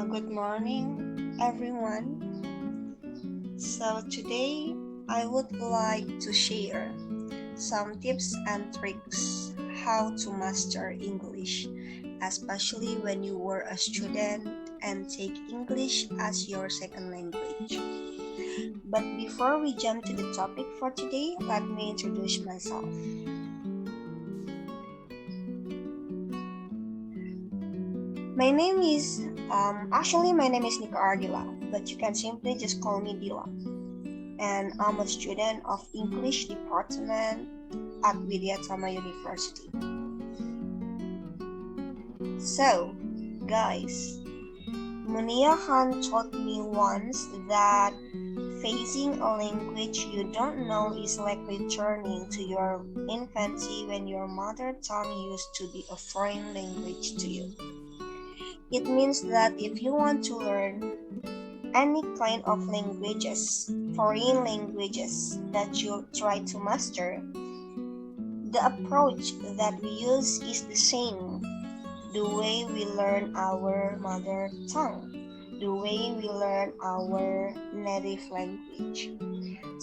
Good morning, everyone. So, today I would like to share some tips and tricks how to master English, especially when you were a student and take English as your second language. But before we jump to the topic for today, let me introduce myself. My name is Nika Ardila, but you can simply just call me Dila. And I'm a student of English department at Widyatama University. So, guys, Munia Khan taught me once that facing a language you don't know is like returning to your infancy when your mother tongue used to be a foreign language to you. It means that if you want to learn any kind of languages, foreign languages that you try to master, the approach that we use is the same. The way we learn our mother tongue, the way we learn our native language.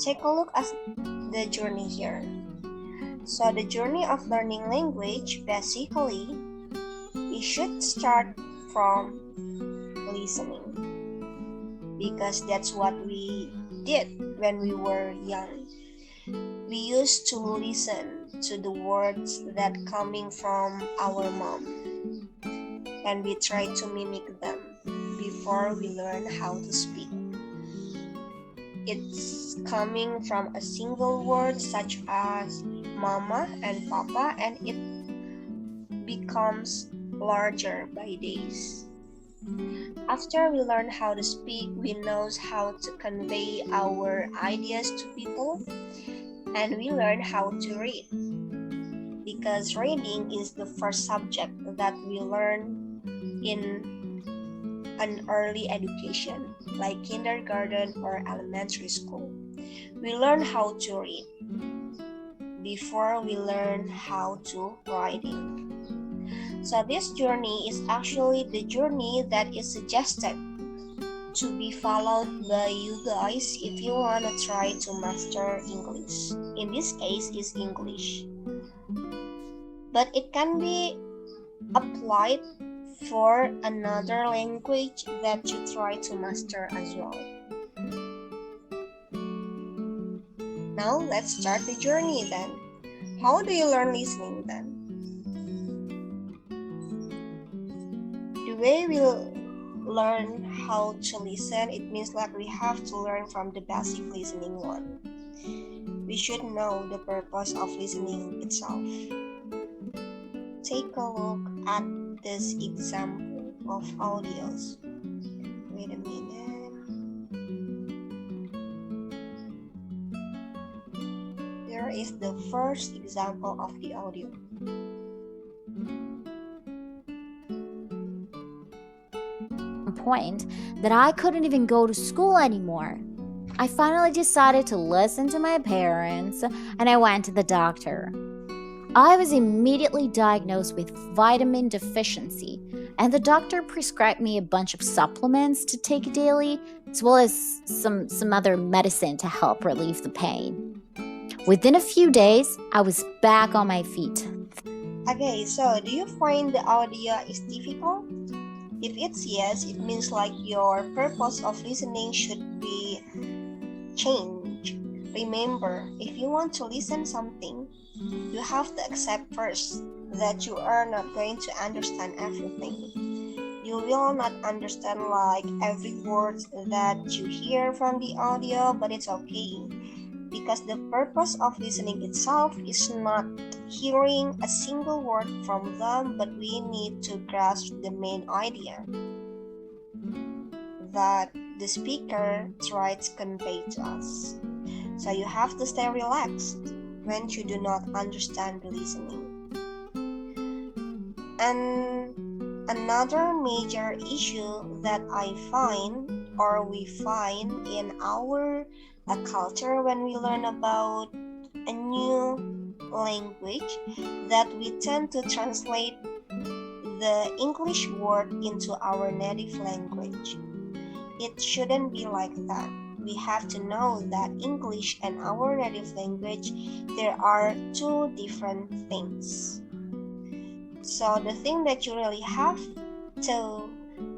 Take a look at the journey here. So the journey of learning language, basically, we should start from listening, because that's what we did when we were young. We used to listen to the words that coming from our mom, and we try to mimic them before we learn how to speak. It's coming from a single word such as mama and papa, and it becomes larger by days. After we learn how to speak, we know how to convey our ideas to people, and we learn how to read. Because reading is the first subject that we learn in an early education, like kindergarten or elementary school. We learn how to read before we learn how to writing. So this journey is actually the journey that is suggested to be followed by you guys if you want to try to master English. In this case is English. But it can be applied for another language that you try to master as well. Now let's start the journey then. How do you learn listening then? The way we learn how to listen, it means like we have to learn from the basic listening one. We should know the purpose of listening itself. Take a look at this example of audios. Wait a minute. Here is the first example of the audio. Point that I couldn't even go to school anymore. I finally decided to listen to my parents and I went to the doctor. I was immediately diagnosed with vitamin deficiency, and the doctor prescribed me a bunch of supplements to take daily, as well as some other medicine to help relieve the pain. Within a few days, I was back on my feet. Okay, so do you find the audio is difficult? If it's yes, it means like your purpose of listening should be changed. Remember, if you want to listen something, you have to accept first that you are not going to understand everything. You will not understand like every word that you hear from the audio, but it's okay. Because the purpose of listening itself is not hearing a single word from them, but we need to grasp the main idea that the speaker tries to convey to us. So you have to stay relaxed when you do not understand the listening. And another major issue that I find or we find in our culture when we learn about a new language, that we tend to translate the English word into our native language. It shouldn't be like that. We have to know that English and our native language, there are two different things. So the thing that you really have to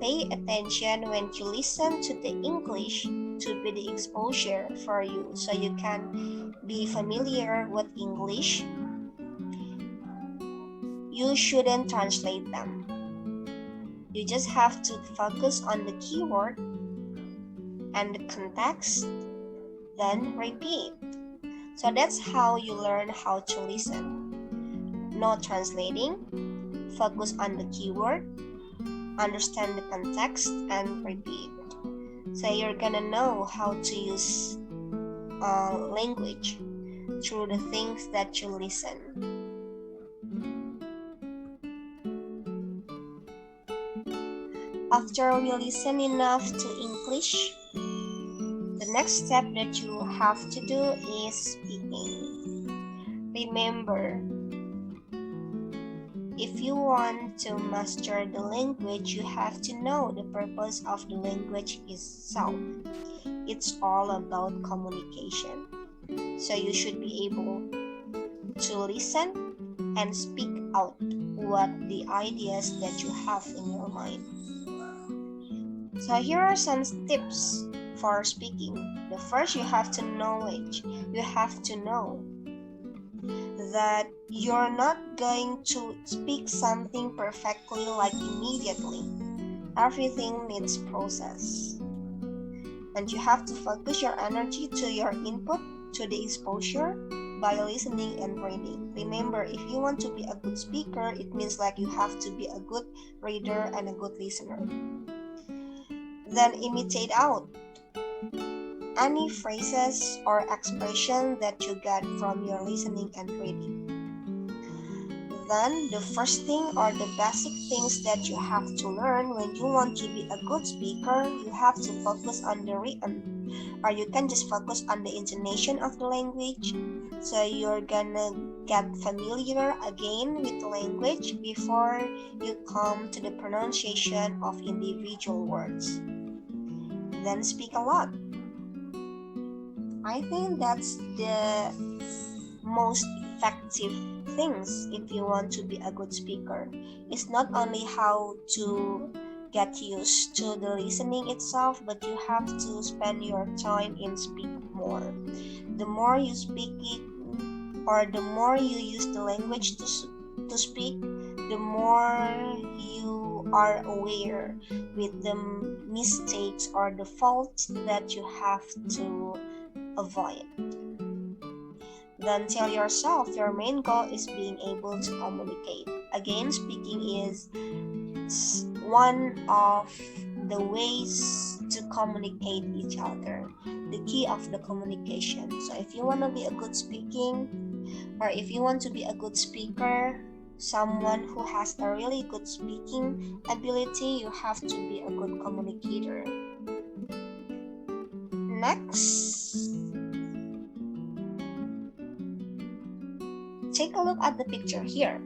pay attention when you listen to the English to be the exposure for you, so you can be familiar with English. You shouldn't translate them. You just have to focus on the keyword and the context, then repeat. So that's how you learn how to listen. No translating, focus on the keyword, understand the context, and repeat. So you're gonna know how to use language through the things that you listen. After we listen enough to English, the next step that you have to do is speaking. Remember, if you want to master the language, you have to know the purpose of the language itself. It's all about communication. So you should be able to listen and speak out what the ideas that you have in your mind. So here are some tips for speaking. The first, you have to knowledge. You have to know that you're not going to speak something perfectly like immediately. Everything needs process. And you have to focus your energy to your input, to the exposure, by listening and reading. Remember, if you want to be a good speaker, it means like you have to be a good reader and a good listener. Then imitate out any phrases or expression that you get from your listening and reading. Then the first thing or the basic things that you have to learn when you want to be a good speaker, you have to focus on the written, or you can just focus on the intonation of the language. So you're gonna get familiar again with the language before you come to the pronunciation of individual words. Then speak a lot. I think that's the most effective things if you want to be a good speaker. It's not only how to get used to the listening itself, but you have to spend your time in speak more. The more you speak it, or the more you use the language to speak, the more you are aware with the mistakes or the faults that you have to avoid. Then tell yourself your main goal is being able to communicate. Again, speaking is one of the ways to communicate each other, the key of the communication. So if you want to be a good speaking, or if you want to be a good speaker, someone who has a really good speaking ability, you have to be a good communicator. Next, take a look at the picture here.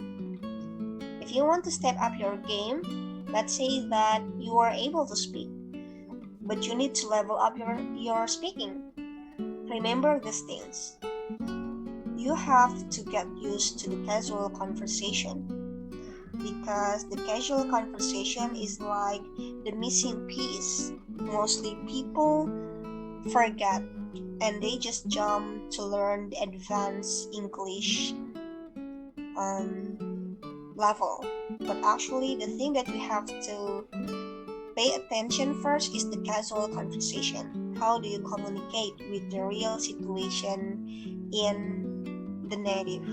If you want to step up your game, let's say that you are able to speak, but you need to level up your speaking. Remember these things. You have to get used to the casual conversation, because the casual conversation is like the missing piece. Mostly people forget and they just jump to learn the advanced English level. But actually, the thing that we have to pay attention first is the casual conversation. How do you communicate with the real situation in the native?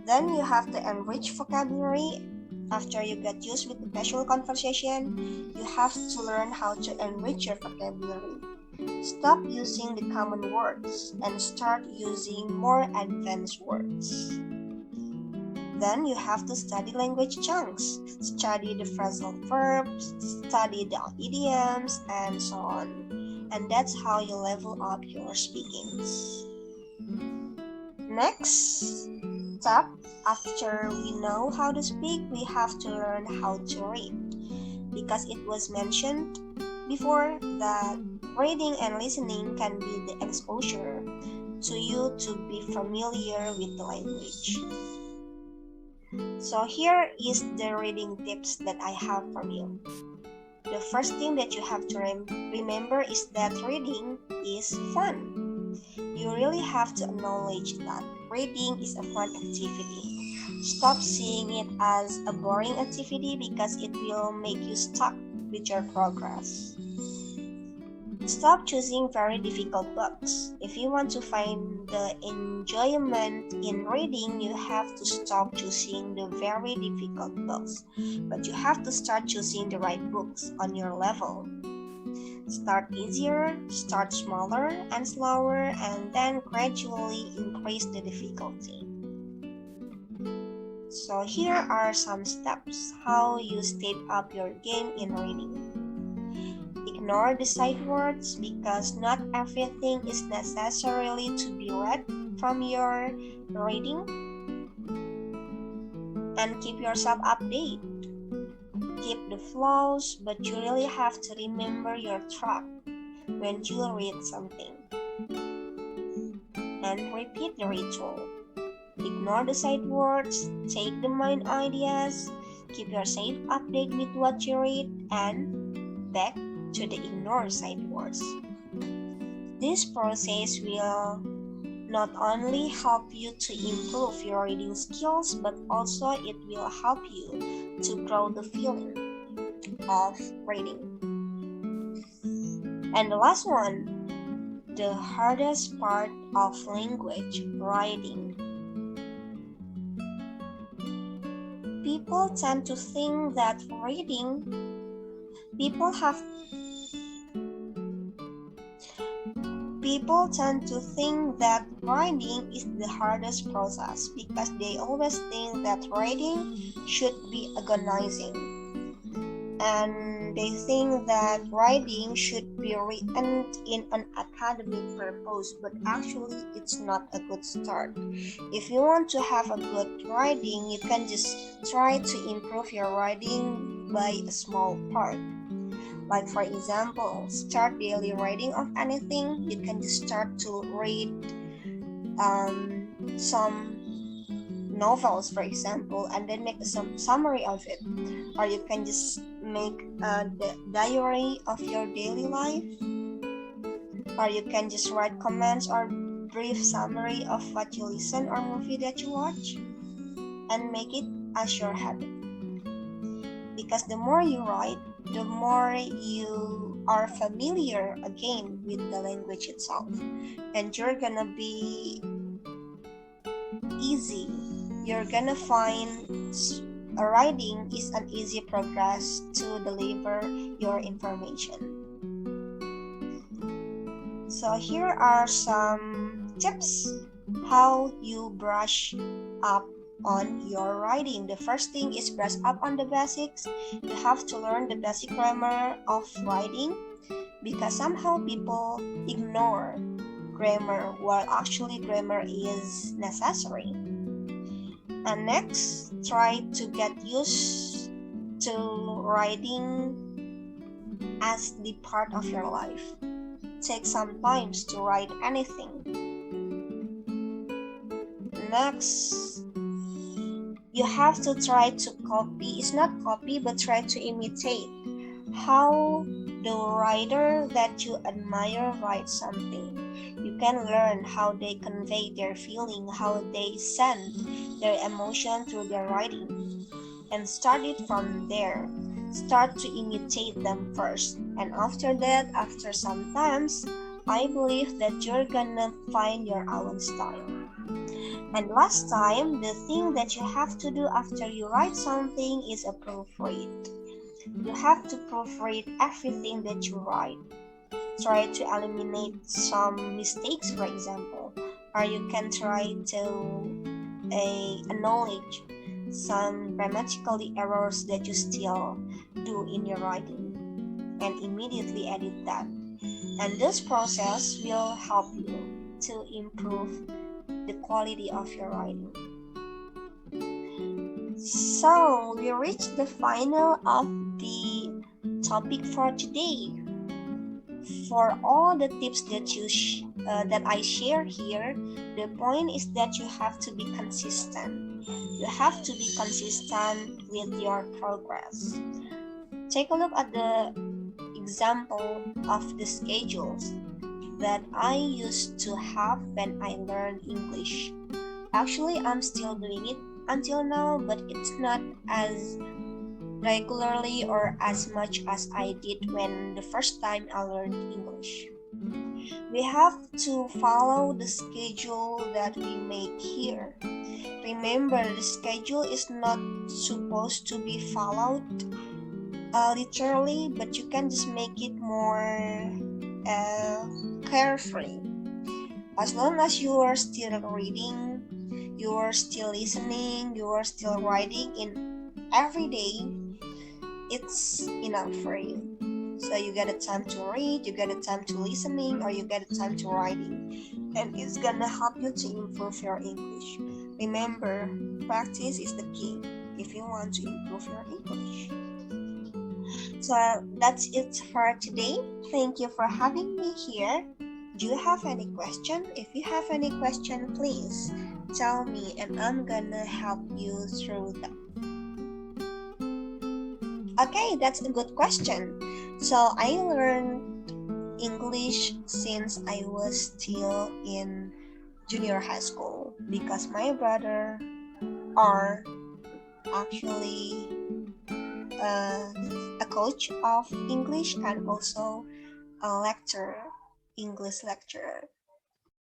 Then you have to enrich vocabulary. After you get used with the casual conversation, you have to learn how to enrich your vocabulary. Stop using the common words and start using more advanced words. Then you have to study language chunks, study the phrasal verbs, study the idioms, and so on. And that's how you level up your speakings. Next, step. After we know how to speak, we have to learn how to read. Because it was mentioned before that reading and listening can be the exposure to you to be familiar with the language. So here is the reading tips that I have from you. The first thing that you have to remember is that reading is fun. You really have to acknowledge that reading is a fun activity. Stop seeing it as a boring activity because it will make you stuck with your progress. Stop choosing very difficult books. If you want to find the enjoyment in reading, you have to stop choosing the very difficult books. But you have to start choosing the right books on your level. Start easier, start smaller and slower, and then gradually increase the difficulty. So here are some steps how you step up your game in reading. Ignore the sight words because not everything is necessarily to be read from your reading. And keep yourself updated. Keep the flows, but you really have to remember your track when you read something. And repeat the ritual. Ignore the sight words, take the mind ideas, keep yourself updated with what you read, and back to the ignore sight words. This process will not only help you to improve your reading skills, but also it will help you to grow the feeling of reading. And the last one, the hardest part of language, writing. People tend to think that writing is the hardest process because they always think that writing should be agonizing. And they think that writing should be written in an academic purpose, but actually it's not a good start. If you want to have a good writing, you can just try to improve your writing by a small part. Like for example, start daily writing of anything. You can just start to read some novels, for example, and then make some summary of it. Or you can just make the diary of your daily life. Or you can just write comments or brief summary of what you listen or movie that you watch, and make it as your habit. Because the more you write, the more you are familiar again with the language itself, and you're gonna be easy. You're gonna find writing is an easy progress to deliver your information. So here are some tips how you brush up on your writing. The first thing is brush up on the basics. You have to learn the basic grammar of writing because somehow people ignore grammar while actually grammar is necessary. And next, try to get used to writing as the part of your life. Take some time to write anything. Next, you have to try to copy. It's not copy, but try to imitate how the writer that you admire writes something. You can learn how they convey their feeling, how they send their emotion through their writing, and start it from there. Start to imitate them first, and after that, after some times, I believe that you're gonna find your own style. And last time, the thing that you have to do after you write something is a proofread. You have to proofread everything that you write. Try to eliminate some mistakes, for example, or you can try to acknowledge some grammatically errors that you still do in your writing and immediately edit that. And this process will help you to improve the quality of your writing. So we reached the final of the topic for today. For all the tips that I share here, the point is that you have to be consistent. You have to be consistent with your progress. Take a look at the example of the schedules that I used to have when I learned English. Actually, I'm still doing it until now, but it's not as regularly or as much as I did when the first time I learned English. We have to follow the schedule that we make here. Remember, the schedule is not supposed to be followed literally, but you can just make it more uh, carefree. As long as you are still reading, you are still listening, you are still writing in every day, it's enough for you. So you get a time to read, you get a time to listening, or you get a time to writing, and it's gonna help you to improve your English. Remember, practice is the key if you want to improve your English. So that's it for today. Thank you for having me here. Do you have any question? If you have any question, please tell me and I'm gonna help you through that. Okay, that's a good question. So I learned English since I was still in junior high school because my brother are actually uh, a coach of English and also a lecturer, English lecturer.